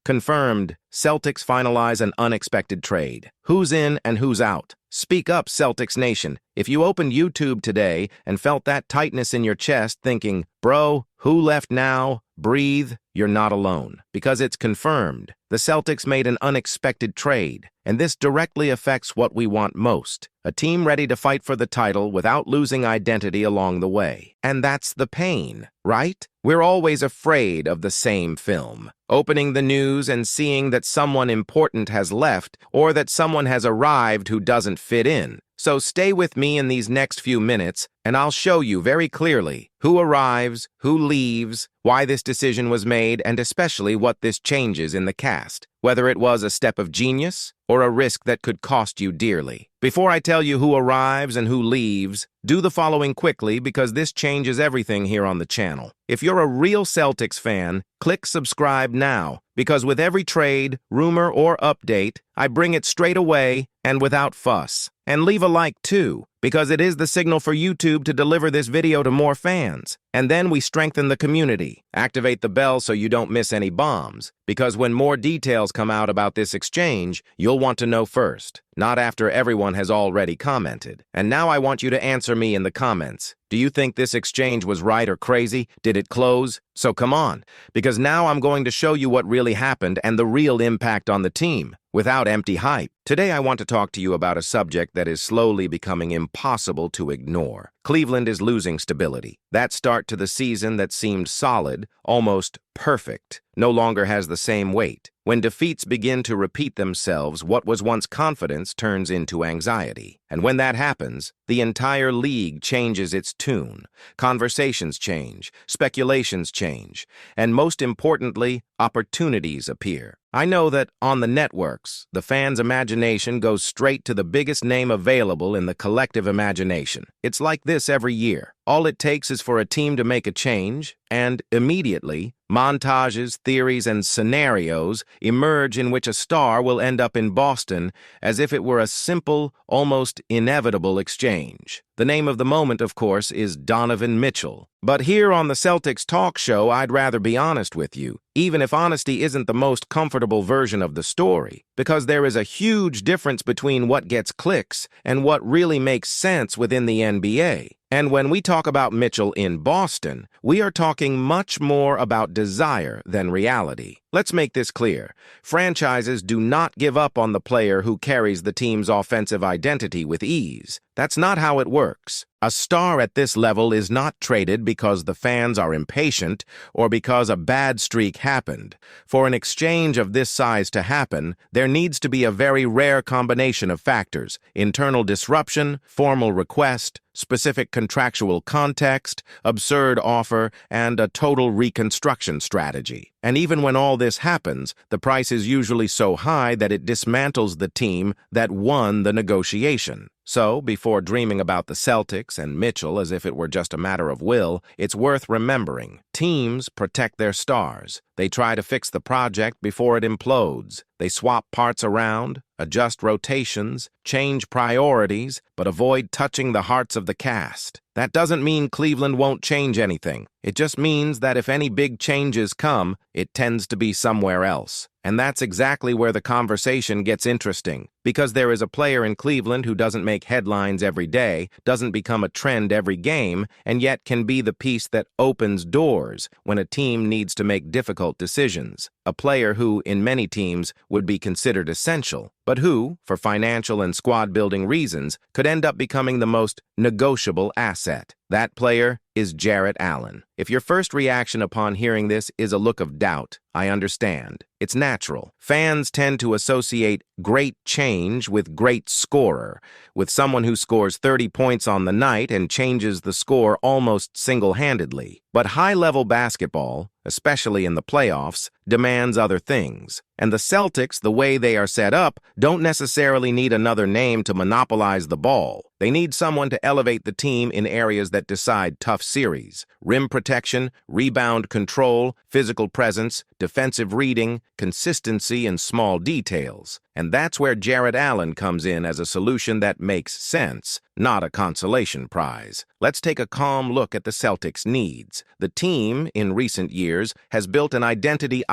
Confirmed, Celtics finalize an unexpected trade. Who's in and who's out? Speak up, Celtics Nation. If you opened YouTube today and felt that tightness in your chest thinking, bro, who left now? Breathe, you're not alone. Because it's confirmed. The Celtics made an unexpected trade, and this directly affects what we want most. A team ready to fight for the title without losing identity along the way. And that's the pain, right? We're always afraid of the same film. Opening the news and seeing that someone important has left or that someone has arrived who doesn't fit in. So stay with me in these next few minutes, and I'll show you very clearly who arrives, who leaves, why this decision was made, and especially what this changes in the cast, whether it was a step of genius or a risk that could cost you dearly. Before I tell you who arrives and who leaves, do the following quickly because this changes everything here on the channel. If you're a real Celtics fan, click subscribe now, because with every trade, rumor, or update, I bring it straight away and without fuss. And leave a like too, because it is the signal for YouTube to deliver this video to more fans. And then we strengthen the community. Activate the bell so you don't miss any bombs, because when more details come out about this exchange, you'll want to know first, not after everyone has already commented. And now I want you to answer me in the comments. Do you think this exchange was right or crazy? Did it close? So come on, because now I'm going to show you what really happened and the real impact on the team, without empty hype. Today I want to talk to you about a subject that is slowly becoming impossible to ignore. Cleveland is losing stability. That start to the season that seemed solid, almost perfect, no longer has the same weight. When defeats begin to repeat themselves, what was once confidence turns into anxiety. And when that happens, the entire league changes its tune. Conversations change, speculations change, and most importantly, opportunities appear. I know that on the networks, the fans' imagination goes straight to the biggest name available in the collective imagination. It's like this every year. All it takes is for a team to make a change, and immediately, montages, theories, and scenarios emerge in which a star will end up in Boston as if it were a simple, almost inevitable exchange. The name of the moment, of course, is Donovan Mitchell. But here on the Celtics Talk Show, I'd rather be honest with you, even if honesty isn't the most comfortable version of the story, because there is a huge difference between what gets clicks and what really makes sense within the NBA. And when we talk about Mitchell in Boston, we are talking much more about desire than reality. Let's make this clear. Franchises do not give up on the player who carries the team's offensive identity with ease. That's not how it works. A star at this level is not traded because the fans are impatient or because a bad streak happened. For an exchange of this size to happen, there needs to be a very rare combination of factors: internal disruption, formal request, specific contractual context, absurd offer, and a total reconstruction strategy. And even when all this happens, the price is usually so high that it dismantles the team that won the negotiation. So, before dreaming about the Celtics and Mitchell as if it were just a matter of will, it's worth remembering. Teams protect their stars. They try to fix the project before it implodes. They swap parts around, adjust rotations, change priorities, but avoid touching the hearts of the cast. That doesn't mean Cleveland won't change anything. It just means that if any big changes come, it tends to be somewhere else. And that's exactly where the conversation gets interesting, because there is a player in Cleveland who doesn't make headlines every day, doesn't become a trend every game, and yet can be the piece that opens doors when a team needs to make difficult decisions. A player who, in many teams, would be considered essential, but who, for financial and squad-building reasons, could end up becoming the most negotiable asset. That player is Jarrett Allen. If your first reaction upon hearing this is a look of doubt, I understand. It's natural. Fans tend to associate great change with great scorer, with someone who scores 30 points on the night and changes the score almost single-handedly. But high-level basketball, especially in the playoffs, demands other things. And the Celtics, the way they are set up, don't necessarily need another name to monopolize the ball. They need someone to elevate the team in areas that decide tough series: rim protection, rebound control, physical presence, defensive reading, consistency in small details. And that's where Jarrett Allen comes in as a solution that makes sense, not a consolation prize. Let's take a calm look at the Celtics' needs. The team, in recent years, has built an identity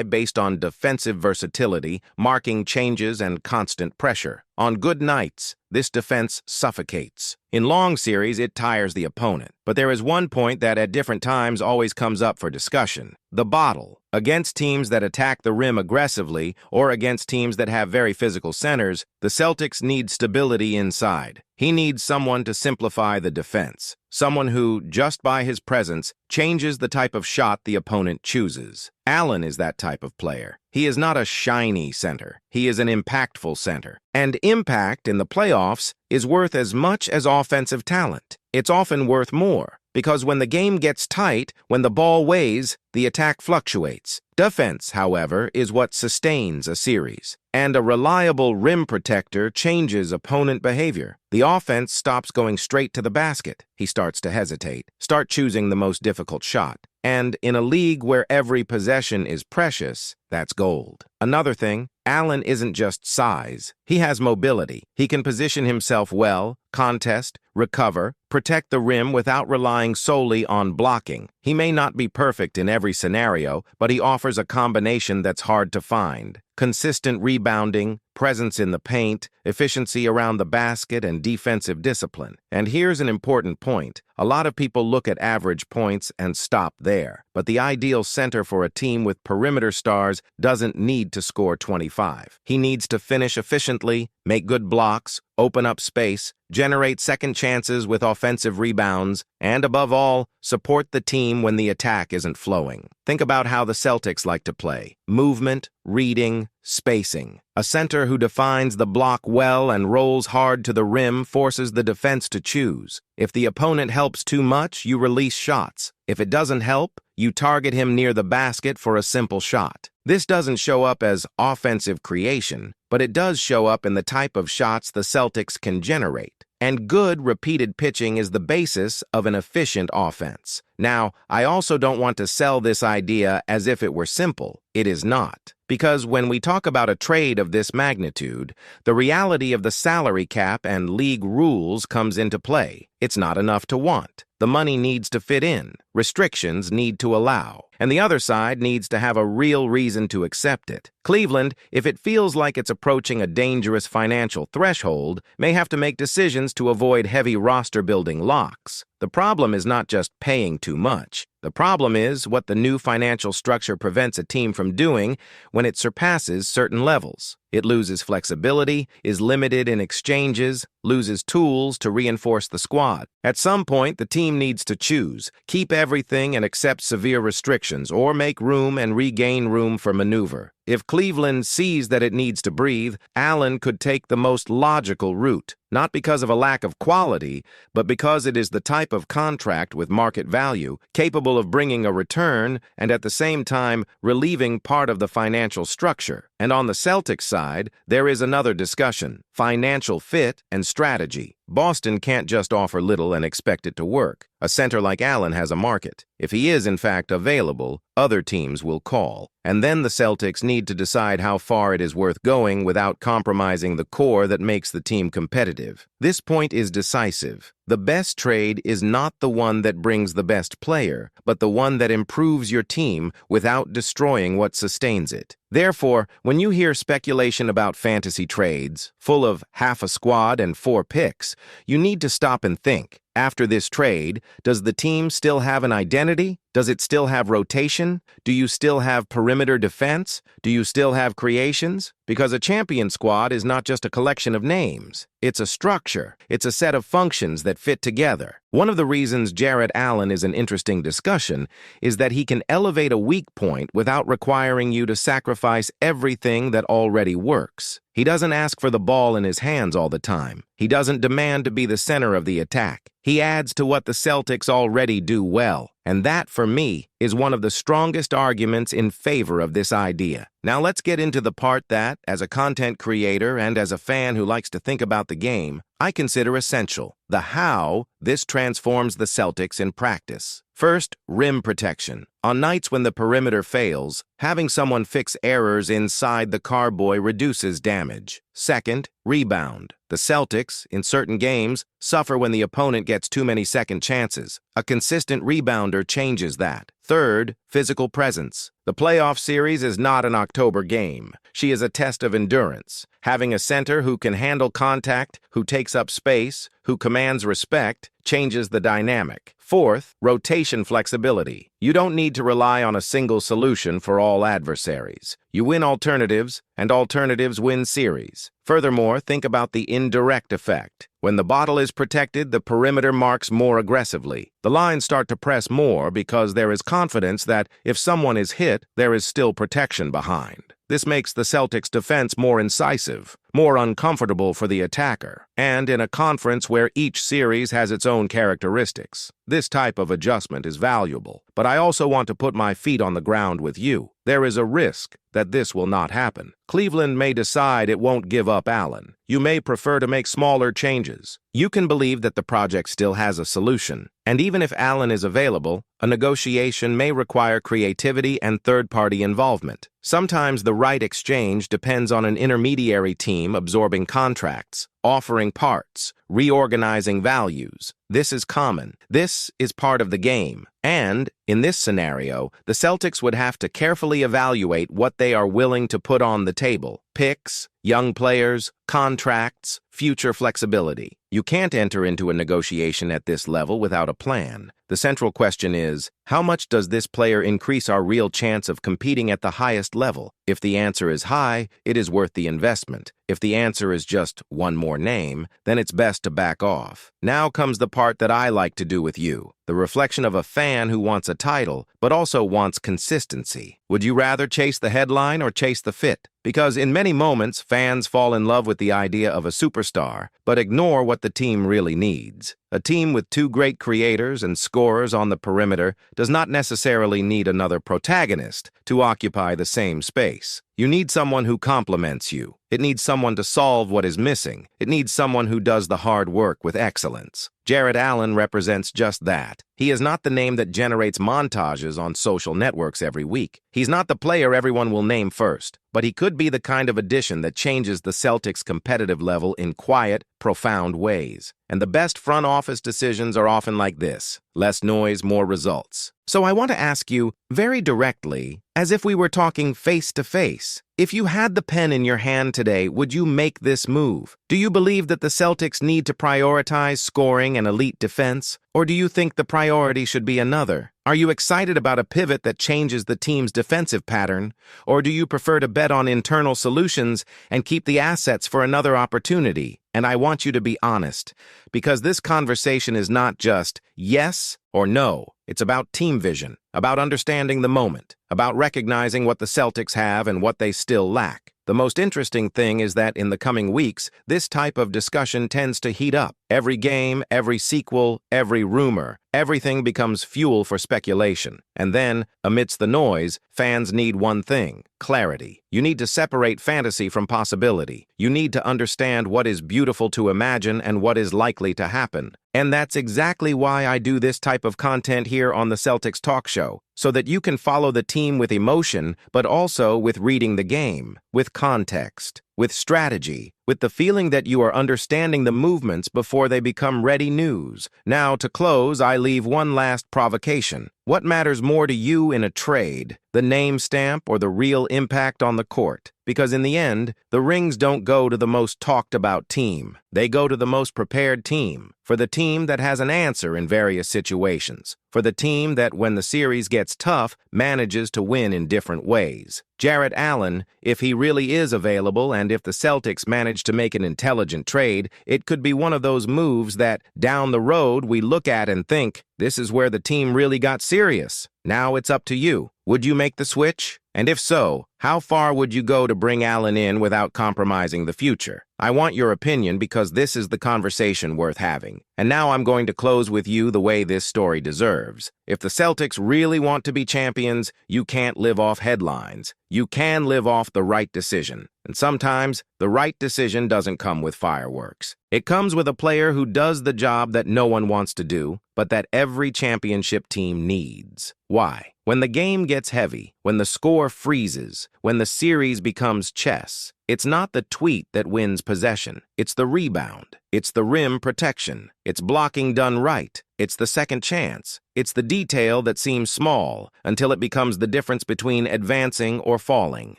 based on defensive versatility, marking changes and constant pressure. On good nights, this defense suffocates. In long series, it tires the opponent. But there is one point that at different times always comes up for discussion: the bottle. Against teams that attack the rim aggressively or against teams that have very physical centers, the Celtics need stability inside. He needs someone to simplify the defense, someone who, just by his presence, changes the type of shot the opponent chooses. Allen is that type of player. He is not a shiny center. He is an impactful center. And impact in the playoffs is worth as much as offensive talent. It's often worth more, because when the game gets tight, when the ball weighs, the attack fluctuates. Defense, however, is what sustains a series. And a reliable rim protector changes opponent behavior. The offense stops going straight to the basket. He starts to hesitate, start choosing the most difficult shot. And in a league where every possession is precious, that's gold. Another thing, Allen isn't just size. He has mobility. He can position himself well, contest, recover, protect the rim without relying solely on blocking. He may not be perfect in every scenario, but he offers a combination that's hard to find. Consistent rebounding, presence in the paint, efficiency around the basket, and defensive discipline. And here's an important point. A lot of people look at average points and stop there. But the ideal center for a team with perimeter stars doesn't need to score 25. He needs to finish efficiently, make good blocks, open up space, generate second chances with offensive rebounds, and above all, support the team when the attack isn't flowing. Think about how the Celtics like to play: movement, reading, spacing. A center who defines the block well and rolls hard to the rim forces the defense to choose. If the opponent helps too much, you release shots. If it doesn't help, you target him near the basket for a simple shot. This doesn't show up as offensive creation, but it does show up in the type of shots the Celtics can generate. And good, repeated pitching is the basis of an efficient offense. Now, I also don't want to sell this idea as if it were simple. It is not. Because when we talk about a trade of this magnitude, the reality of the salary cap and league rules comes into play. It's not enough to want. The money needs to fit in. Restrictions need to allow. And the other side needs to have a real reason to accept it. Cleveland, if it feels like it's approaching a dangerous financial threshold, may have to make decisions to avoid heavy roster-building locks. The problem is not just paying too much. The problem is what the new financial structure prevents a team from doing when it surpasses certain levels. It loses flexibility, is limited in exchanges, loses tools to reinforce the squad. At some point, the team needs to choose: keep everything and accept severe restrictions, or make room and regain room for maneuver. If Cleveland sees that it needs to breathe, Allen could take the most logical route, not because of a lack of quality, but because it is the type of contract with market value, capable of bringing a return and at the same time relieving part of the financial structure. And on the Celtics side, there is another discussion: financial fit and strategy. Boston can't just offer little and expect it to work. A center like Allen has a market. If he is, in fact, available, other teams will call. And then the Celtics need to decide how far it is worth going without compromising the core that makes the team competitive. This point is decisive. The best trade is not the one that brings the best player, but the one that improves your team without destroying what sustains it. Therefore, when you hear speculation about fantasy trades, full of half a squad and 4 picks, you need to stop and think. After this trade, does the team still have an identity? Does it still have rotation? Do you still have perimeter defense? Do you still have creations? Because a champion squad is not just a collection of names. It's a structure. It's a set of functions that fit together. One of the reasons Jarrett Allen is an interesting discussion is that he can elevate a weak point without requiring you to sacrifice everything that already works. He doesn't ask for the ball in his hands all the time. He doesn't demand to be the center of the attack. He adds to what the Celtics already do well. And that, for me, is one of the strongest arguments in favor of this idea. Now let's get into the part that, as a content creator and as a fan who likes to think about the game, I consider essential: the how this transforms the Celtics in practice. First, rim protection. On nights when the perimeter fails, having someone fix errors inside the carboy reduces damage. Second, rebound. The Celtics, in certain games, suffer when the opponent gets too many second chances. A consistent rebounder changes that. Third, physical presence. The playoff series is not an October game. She is a test of endurance. Having a center who can handle contact, who takes up space, who commands respect, changes the dynamic. Fourth, rotation flexibility. You don't need to rely on a single solution for all adversaries. You win alternatives, and alternatives win series. Furthermore, think about the indirect effect. When the bottle is protected, the perimeter marks more aggressively. The lines start to press more because there is confidence that if someone is hit, there is still protection behind. This makes the Celtics' defense more incisive, more uncomfortable for the attacker, and in a conference where each series has its own characteristics. This type of adjustment is valuable, but I also want to put my feet on the ground with you. There is a risk that this will not happen. Cleveland may decide it won't give up Allen. You may prefer to make smaller changes. You can believe that the project still has a solution, and even if Allen is available, a negotiation may require creativity and third-party involvement. Sometimes the right exchange depends on an intermediary team absorbing contracts, offering parts, reorganizing values. This is common. This is part of the game. And, in this scenario, the Celtics would have to carefully evaluate what they are willing to put on the table. Picks, young players, contracts, future flexibility. You can't enter into a negotiation at this level without a plan. The central question is, how much does this player increase our real chance of competing at the highest level? If the answer is high, it is worth the investment. If the answer is just one more name, then it's best to back off. Now comes the part that I like to do with you, the reflection of a fan who wants a title, but also wants consistency. Would you rather chase the headline or chase the fit? Because in many moments, fans fall in love with the idea of a superstar, but ignore what the team really needs. A team with two great creators and scorers on the perimeter does not necessarily need another protagonist to occupy the same space. You need someone who complements you. It needs someone to solve what is missing. It needs someone who does the hard work with excellence. Jarrett Allen represents just that. He is not the name that generates montages on social networks every week. He's not the player everyone will name first, but he could be the kind of addition that changes the Celtics' competitive level in quiet, profound ways. And the best front office decisions are often like this: less noise, more results. So I want to ask you very directly, as if we were talking face to face, if you had the pen in your hand today, would you make this move? Do you believe that the Celtics need to prioritize scoring and elite defense? Or do you think the priority should be another? Are you excited about a pivot that changes the team's defensive pattern? Or do you prefer to bet on internal solutions and keep the assets for another opportunity? And I want you to be honest, because this conversation is not just yes or no. It's about team vision, about understanding the moment, about recognizing what the Celtics have and what they still lack. The most interesting thing is that in the coming weeks, this type of discussion tends to heat up. Every game, every sequel, every rumor, everything becomes fuel for speculation. And then, amidst the noise, fans need one thing: clarity. You need to separate fantasy from possibility. You need to understand what is beautiful to imagine and what is likely to happen. And that's exactly why I do this type of content here on the Celtics Talk Show, so that you can follow the team with emotion, but also with reading the game, with context, with strategy, with the feeling that you are understanding the movements before they become ready news. Now, to close, I leave one last provocation. What matters more to you in a trade, the name stamp or the real impact on the court? Because in the end, the rings don't go to the most talked about team. They go to the most prepared team, for the team that has an answer in various situations, for the team that, when the series gets tough, manages to win in different ways. Jarrett Allen, if he really is available and if the Celtics manage to make an intelligent trade, it could be one of those moves that, down the road, we look at and think, this is where the team really got serious. Now it's up to you. Would you make the switch? And if so, How far would you go to bring Allen in without compromising the future? I want your opinion because this is the conversation worth having. And now I'm going to close with you the way this story deserves. If the Celtics really want to be champions, you can't live off headlines. You can live off the right decision. And sometimes, the right decision doesn't come with fireworks. It comes with a player who does the job that no one wants to do, but that every championship team needs. Why? When the game gets heavy, when the score freezes, when the series becomes chess, it's not the tweet that wins possession. It's the rebound. It's the rim protection. It's blocking done right. It's the second chance. It's the detail that seems small until it becomes the difference between advancing or falling.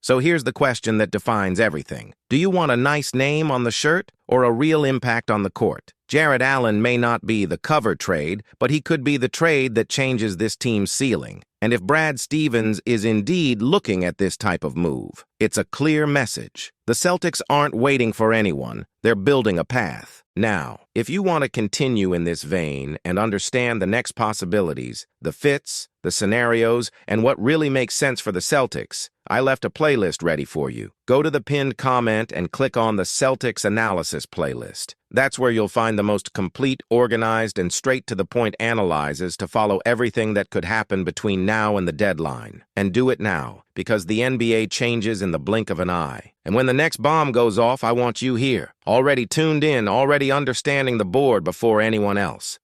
So here's the question that defines everything. Do you want a nice name on the shirt or a real impact on the court? Jarrett Allen may not be the cover trade, but he could be the trade that changes this team's ceiling. And if Brad Stevens is indeed looking at this type of move, it's a clear message. The Celtics aren't waiting for anyone. They're building a path. Now, if you want to continue in this vein and understand the next possibilities, the fits, the scenarios, and what really makes sense for the Celtics, I left a playlist ready for you. Go to the pinned comment and click on the Celtics Analysis playlist. That's where you'll find the most complete, organized, and straight-to-the-point analyses to follow everything that could happen between now and the deadline. And do it now, because the NBA changes in the blink of an eye. And when the next bomb goes off, I want you here, already tuned in, already understanding the board before anyone else.